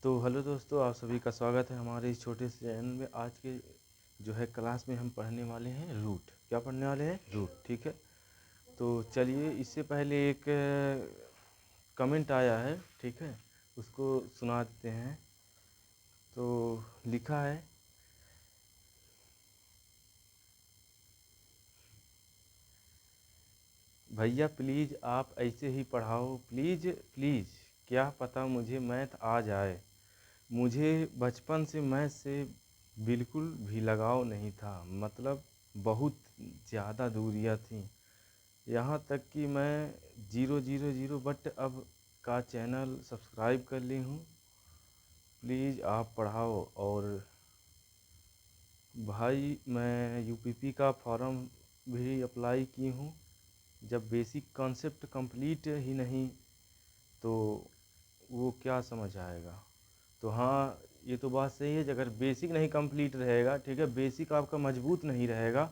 तो हेलो दोस्तों, आप सभी का स्वागत है हमारे इस छोटे से चैनल में। आज के जो है क्लास में हम पढ़ने वाले हैं रूट। क्या पढ़ने वाले हैं? रूट। ठीक है, तो चलिए इससे पहले एक कमेंट आया है, ठीक है, उसको सुना देते हैं। तो लिखा है, भैया प्लीज़ आप ऐसे ही पढ़ाओ, प्लीज़ प्लीज़। क्या पता मुझे मैथ आ जाए। मुझे बचपन से मैथ से बिल्कुल भी लगाव नहीं था, मतलब बहुत ज़्यादा दूरियां थीं। यहाँ तक कि मैं 000 बट अब का चैनल सब्सक्राइब कर ली हूँ। प्लीज़ आप पढ़ाओ। और भाई मैं यूपीपी का फॉर्म भी अप्लाई की हूँ। जब बेसिक कॉन्सेप्ट कंप्लीट ही नहीं तो वो क्या समझ आएगा। तो हाँ, ये तो बात सही है। अगर बेसिक नहीं कंप्लीट रहेगा, ठीक है, बेसिक आपका मजबूत नहीं रहेगा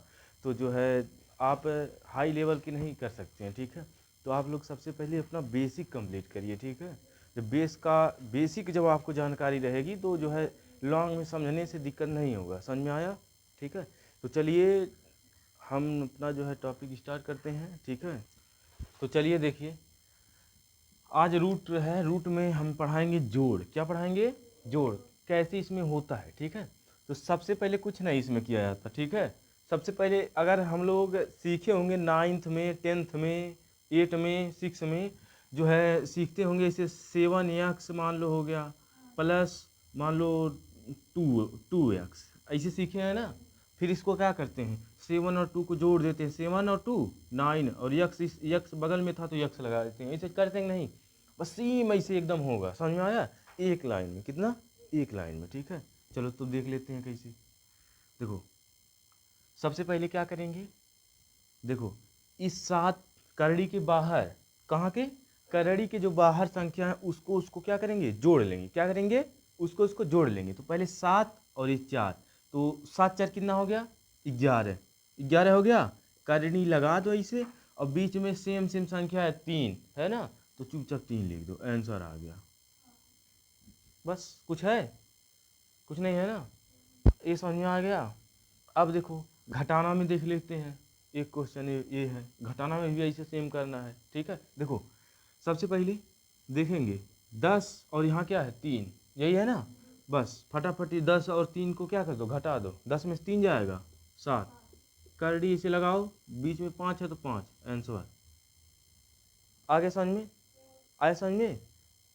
तो जो है आप हाई लेवल की नहीं कर सकते हैं। ठीक है, तो आप लोग सबसे पहले अपना बेसिक कंप्लीट करिए। ठीक है, जब बेसिक जब आपको जानकारी रहेगी तो जो है लॉन्ग में समझने से दिक्कत नहीं होगा। समझ में आया? ठीक है, तो चलिए हम अपना जो है टॉपिक स्टार्ट करते हैं। ठीक है, तो चलिए देखिए, आज रूट है। रूट में हम पढ़ाएंगे जोड़। क्या पढ़ाएंगे? जोड़ कैसे इसमें होता है। ठीक है, तो सबसे पहले कुछ नहीं इसमें किया जाता। ठीक है, सबसे पहले अगर हम लोग सीखे होंगे 9th में, 10th में, 8 में, 6 में जो है सीखते होंगे, इसे 7x मान लो हो गया प्लस मान लो 2x, ऐसे सीखे हैं ना। फिर इसको क्या करते हैं, 7 और 2 को जोड़ देते हैं, 7 और 2 9, और यक्स बगल में था तो यक्स लगा देते हैं। ऐसे करते हैं नहीं, बस सेम ऐसे एकदम होगा। समझ में आया? एक लाइन में कितना? एक लाइन में। ठीक है, चलो तो देख लेते हैं कैसे। देखो सबसे पहले क्या करेंगे, देखो इस 7 करड़ी के बाहर, कहाँ के? करड़ी के जो बाहर संख्या है उसको क्या करेंगे, जोड़ लेंगे। क्या करेंगे? उसको जोड़ लेंगे। तो पहले 7 और ये 4, तो 7 4 कितना हो गया? 11। 11 हो गया। करड़ी लगा दो ऐसे, और बीच में सेम सेम संख्या है 3, है ना, तो चुपचाप 3 लिख दो, आंसर आ गया। बस, कुछ है? कुछ नहीं है ना। ये समझ में आ गया। अब देखो घटाना में देख लेते हैं। एक क्वेश्चन ये है, घटाना में भी ऐसे सेम करना है। ठीक है, देखो सबसे पहले देखेंगे 10 और यहाँ क्या है 3, यही है ना। बस फटाफट 10 और 3 को क्या कर दो, घटा दो। 10 में से 3 जाएगा 7, करड़ी इसे लगाओ, बीच में 5 है तो 5, आंसर। आगे समझ में आए? समझ में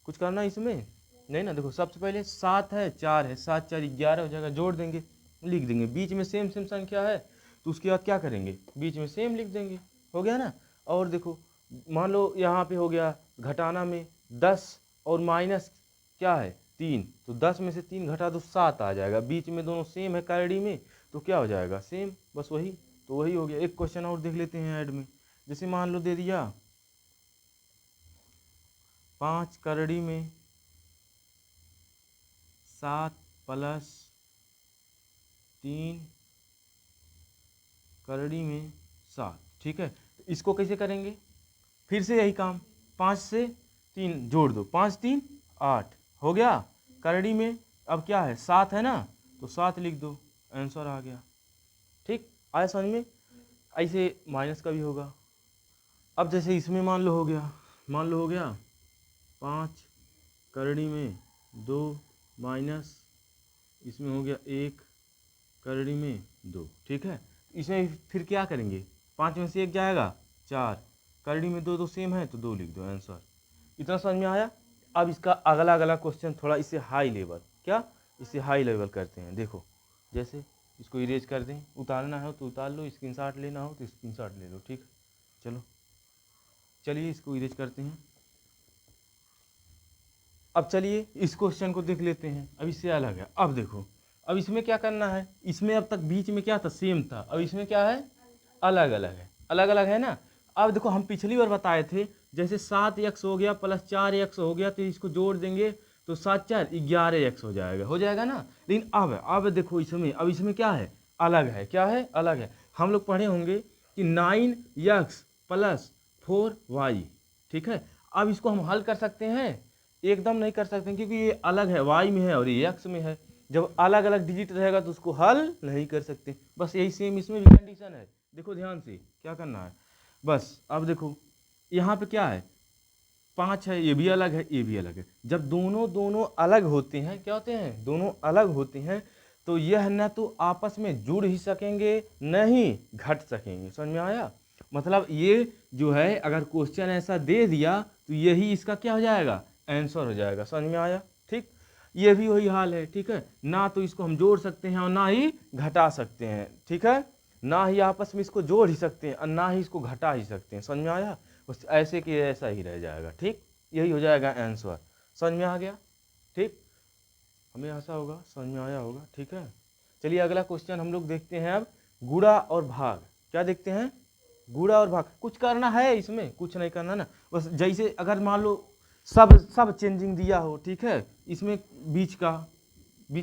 कुछ करना इसमें नहीं ना। देखो सबसे पहले 7 है 4 है, 7 4 11 हो जाएगा, जोड़ देंगे, लिख देंगे। बीच में सेम सेम संख्या है तो उसके बाद क्या करेंगे, बीच में सेम लिख देंगे, हो गया ना। और देखो मान लो यहाँ पे हो गया घटाना में 10 और माइनस क्या है 3, तो 10 में से 3 घटा दो 7 आ जाएगा। बीच में दोनों सेम है करड़ी में, तो क्या हो जाएगा, सेम। बस वही, तो वही हो गया। एक क्वेश्चन और देख लेते हैं ऐड में। जैसे मान लो दे दिया 5 करड़ी में 7 प्लस 3 करड़ी में 7। ठीक है, तो इसको कैसे करेंगे, फिर से यही काम, 5 से 3 जोड़ दो, 5 3 8 हो गया। करड़ी में अब क्या है 7 है ना, तो 7 लिख दो, आंसर आ गया। ठीक, आया समझ में? ऐसे माइनस का भी होगा। अब जैसे इसमें मान लो हो गया, मान लो हो गया 5 करड़ी में 2 माइनस इसमें हो गया 1 करड़ी में 2। ठीक है, इसमें फिर क्या करेंगे, 5 में से 1 जाएगा 4, करड़ी में 2 तो सेम है तो 2 लिख दो, आंसर। इतना समझ में आया? अब इसका अगला अगला क्वेश्चन थोड़ा इससे हाई लेवल, क्या इससे हाई लेवल करते हैं। देखो जैसे इसको इरेज कर दें, उतारना हो तो उतार लो, स्क्रीनशॉट लेना हो तो स्क्रीनशॉट ले लो। ठीक, चलो चलिए इसको इरेज करते हैं। अब चलिए इस क्वेश्चन को देख लेते हैं। अब इससे अलग है। अब देखो, अब इसमें क्या करना है, इसमें अब तक बीच में क्या था, सेम था, अब इसमें क्या है, अलग अलग है। अलग अलग है ना। अब देखो हम पिछली बार बताए थे, जैसे 7x हो गया प्लस 4x हो गया, तो इसको जोड़ देंगे तो 7 4 11x हो जाएगा, हो जाएगा ना। लेकिन अब देखो इसमें, अब इसमें क्या है, अलग है। क्या है, अलग है। हम लोग पढ़े होंगे कि 9x प्लस 4y। ठीक है, अब इसको हम हल कर सकते हैं, एकदम नहीं कर सकते क्योंकि ये अलग है, वाई में है और ये एक्स में है। जब अलग अलग डिजिट रहेगा तो उसको हल नहीं कर सकते। बस यही सेम इसमें भी कंडीशन है। देखो ध्यान से क्या करना है, बस अब देखो यहाँ पे क्या है, 5 है, ये भी अलग है, ये भी अलग है। जब दोनों दोनों अलग होते हैं, क्या होते हैं, दोनों अलग होते हैं, तो यह न तो आपस में जुड़ ही सकेंगे न ही घट सकेंगे। समझ में आया? मतलब ये जो है अगर क्वेश्चन ऐसा दे दिया तो यही इसका क्या हो जाएगा, आंसर हो जाएगा। समझ में आया? ठीक, ये भी वही हाल है। ठीक है, ना तो इसको हम जोड़ सकते हैं और ना ही घटा सकते हैं। ठीक है, ना ही आपस में इसको जोड़ ही सकते हैं और ना ही इसको घटा ही सकते हैं। समझ में आया? बस ऐसे कि ऐसा ही रह जाएगा। ठीक, यही हो जाएगा आंसर। समझ में आ गया? ठीक, हमें ऐसा होगा, समझ में आया होगा। ठीक है, चलिए अगला क्वेश्चन हम लोग देखते हैं अब, गुणा और भाग। क्या देखते हैं? गुणा और भाग। कुछ करना है इसमें? कुछ नहीं करना ना, बस जैसे अगर मान लो सब सब चेंजिंग दिया हो, ठीक है, इसमें बीच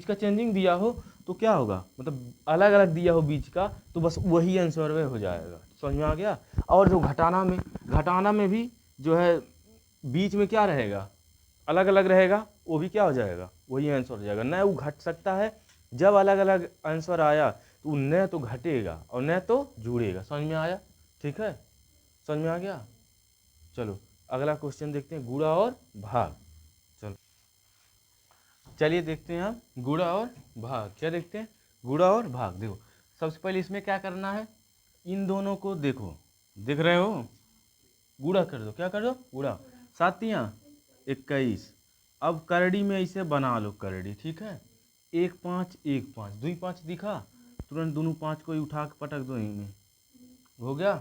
का चेंजिंग दिया हो तो क्या होगा, मतलब अलग अलग दिया हो बीच का, तो बस वही आंसर में हो जाएगा। समझ में आ गया? और जो घटाना में भी जो है बीच में क्या रहेगा, अलग अलग रहेगा, वो भी क्या हो जाएगा, वही आंसर हो जाएगा। न वो घट सकता है, जब अलग अलग आंसर आया तो न तो घटेगा और न तो जुड़ेगा। समझ में आया? ठीक है, समझ में आ गया? चलो अगला क्वेश्चन देखते हैं, गुणा और भाग। चलो चलिए देखते हैं हम गुणा और भाग। क्या देखते हैं? गुणा और भाग। देखो सबसे पहले इसमें क्या करना है, इन दोनों को देखो, देख रहे हो, गुणा कर दो। क्या कर दो? गुणा। सातियाँ 21। अब करड़ी में इसे बना लो करड़ी। ठीक है, 1 5 1 5 2 5 दिखा, तुरंत दोनों 5 को ही उठा के पटक दो यहीं में, हो गया।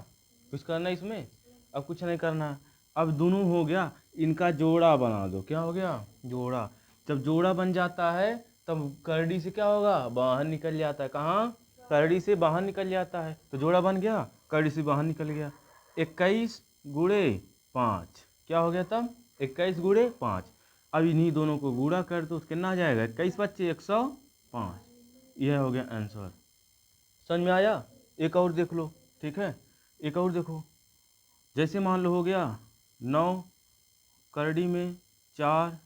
कुछ करना है इसमें? अब कुछ नहीं करना। अब दोनों हो गया, इनका जोड़ा बना दो। क्या हो गया? जोड़ा। जब जोड़ा बन जाता है तब करड़ी से क्या होगा, बाहर निकल जाता है। कहाँ? करड़ी से बाहर निकल जाता है, तो जोड़ा बन गया, करड़ी से बाहर निकल गया। 21 गुणे 5 क्या हो गया तब? 21 गुणे 5। अब इन्हीं दोनों को गुणा कर दो, तो कितना आ जाएगा, 21 बच्चे 105। यह हो गया आंसर। समझ में आया? एक और देख लो। ठीक है, एक और देखो, जैसे मान लो हो गया 9 करड़ी में 4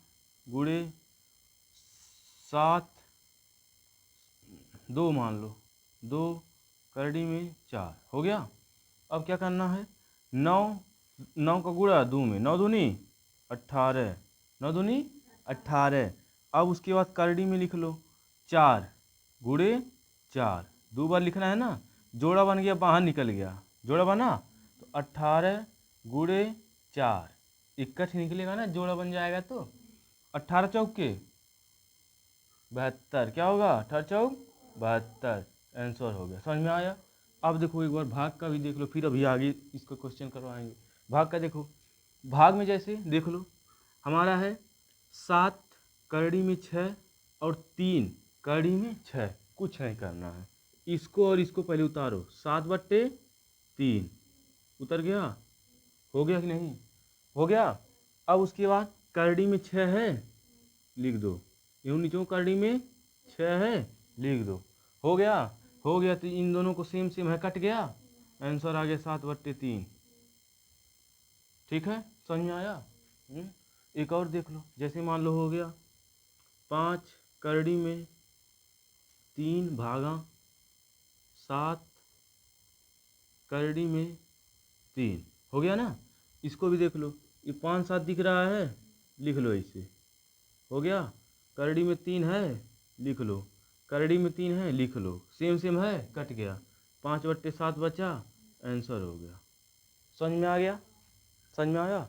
गुणे 7 2 मान लो, 2 करड़ी में 4 हो गया। अब क्या करना है, 9 का गुणा 2 में, 9 दूनी 18, 9 दूनी 18। अब उसके बाद करड़ी में लिख लो 4 गुणे 4, 2 बार लिखना है ना, जोड़ा बन गया, बाहर निकल गया, जोड़ा बना, तो 18 गुणे 4 इकट्ठ निकलेगा ना, जोड़ा बन जाएगा। तो 18 चौके 72, क्या होगा, 18 चौक 72, आंसर हो गया। समझ में आया? अब देखो एक बार भाग का भी देख लो, फिर अभी आगे इसको क्वेश्चन करवाएंगे। भाग का देखो, भाग में जैसे देख लो, हमारा है 7 करड़ी में 6 और 3 करड़ी में 6। कुछ नहीं करना है, इसको और इसको पहले उतारो, 7/3 उतर गया, हो गया कि नहीं? हो गया। अब उसके बाद करड़ी में 6 है, लिख दो, यूँ नीचे करड़ी में 6 है, लिख दो, हो गया। हो गया, तो इन दोनों को सेम सेम है, कट गया, आंसर आ गया 7/3। ठीक है, समझ में आया? एक और देख लो, जैसे मान लो हो गया 5 करड़ी में 3 भागा 7 करड़ी में 3, हो गया ना। इसको भी देख लो, ये 5 7 दिख रहा है, लिख लो इसे, हो गया। करड़ी में 3 है, लिख लो, करड़ी में 3 है, लिख लो, सेम सेम है, कट गया, 5/7 बचा, आंसर हो गया। समझ में आ गया? समझ में आया?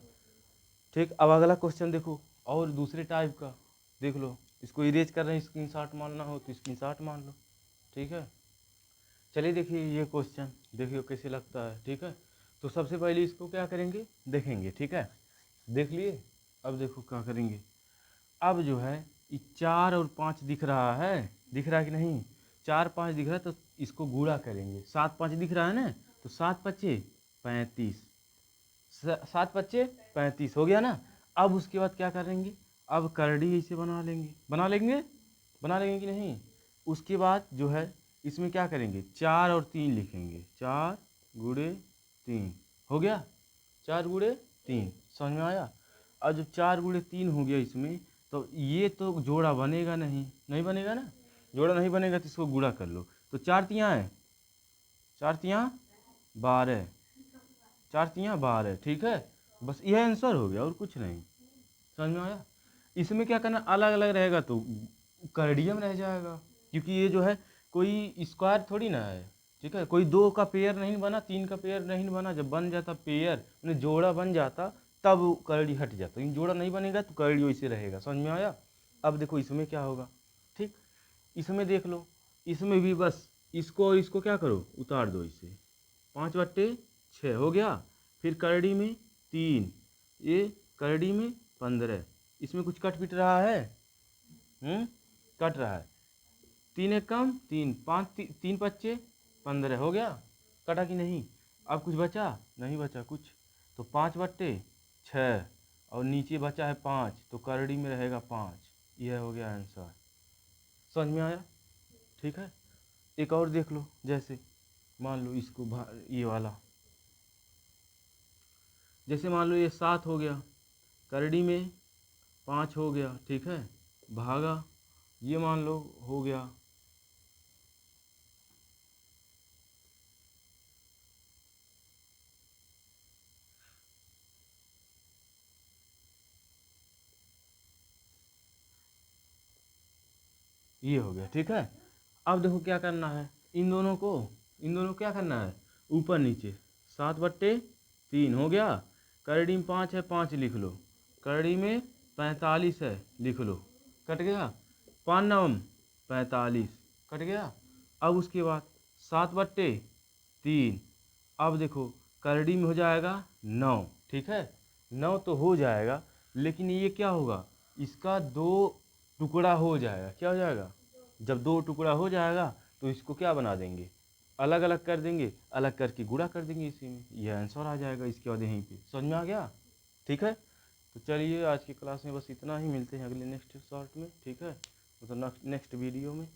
ठीक, अब अगला क्वेश्चन देखो, और दूसरे टाइप का देख लो, इसको इरेज कर रहे हैं, स्क्रीनशॉट मारना हो तो स्क्रीनशॉट मार लो। ठीक है, चलिए देखिए ये क्वेश्चन, देखिए कैसे लगता है। ठीक है, तो सबसे पहले इसको क्या करेंगे, देखेंगे। ठीक है, देख लिए। अब देखो क्या करेंगे, अब जो है ये 4 और 5 दिख रहा है, दिख रहा है कि नहीं, 4 5 दिख रहा है, तो इसको गुणा करेंगे। 7 5 दिख रहा है ना, तो 7 5 35, 7 5 35 हो गया ना। अब उसके बाद क्या करेंगे, अब करड़ी इसे बना लेंगे, बना लेंगे, बना लेंगे कि नहीं। उसके बाद जो है इसमें क्या करेंगे, 4 और 3 लिखेंगे, 4 गुणे 3, हो गया, 4 गुणे 3। समझ में आया? और जब 4 × 3 हो गया इसमें, तो ये तो जोड़ा बनेगा नहीं, नहीं बनेगा ना, जोड़ा नहीं बनेगा तो इसको गुणा कर लो। तो 4 × 3 है, 4 × 3 12, 4 × 3 12, ठीक है। बस यह आंसर हो गया और कुछ नहीं। समझ में आया? इसमें क्या करना, अलग अलग रहेगा तो कर्डियम रह जाएगा, क्योंकि ये जो है कोई स्क्वायर थोड़ी ना है, ठीक है। कोई 2 का पेयर नहीं बना, 3 का पेयर नहीं बना, जब बन जाता पेयर यानी जोड़ा बन जाता तब कर्डी हट जाता, लेकिन जोड़ा नहीं बनेगा तो कर्डी वैसे रहेगा। समझ में आया? अब देखो इसमें क्या होगा, ठीक। इसमें देख लो, इसमें भी बस इसको और इसको क्या करो, उतार दो इसे, 5/6 हो गया। फिर करड़ी में 3, ये करड़ी में 15, इसमें कुछ कट पिट रहा है, कट रहा है। 3 एक कम 3, 5 3 5 15 हो गया, कटा कि नहीं? अब कुछ बचा नहीं, बचा कुछ, तो 5/6 और नीचे बचा है 5, तो करड़ी में रहेगा 5। यह हो गया आंसर। समझ में आया? ठीक है। एक और देख लो, जैसे मान लो इसको ये वाला, जैसे मान लो ये 7 हो गया, करड़ी में 5 हो गया, ठीक है, भागा ये मान लो हो गया, ये हो गया, ठीक है। अब देखो क्या करना है, इन दोनों को क्या करना है, ऊपर नीचे, 7/3 हो गया। करड़ी में 5 है, 5 लिख लो, करड़ी में 45 है, लिख लो, कट गया, 5 9 45, कट गया। अब उसके बाद 7/3, अब देखो करड़ी में हो जाएगा 9, ठीक है, 9 तो हो जाएगा, लेकिन ये क्या होगा, इसका 2 टुकड़ा हो जाएगा। क्या हो जाएगा? जब 2 टुकड़ा हो जाएगा तो इसको क्या बना देंगे, अलग अलग कर देंगे, अलग करके गुणा कर देंगे इसी में, यह आंसर आ जाएगा इसके बाद यहीं पे। समझ में आ गया? ठीक है। तो चलिए आज की क्लास में बस इतना ही, मिलते हैं अगले नेक्स्ट शॉर्ट में, ठीक है, मतलब नेक्स्ट वीडियो में।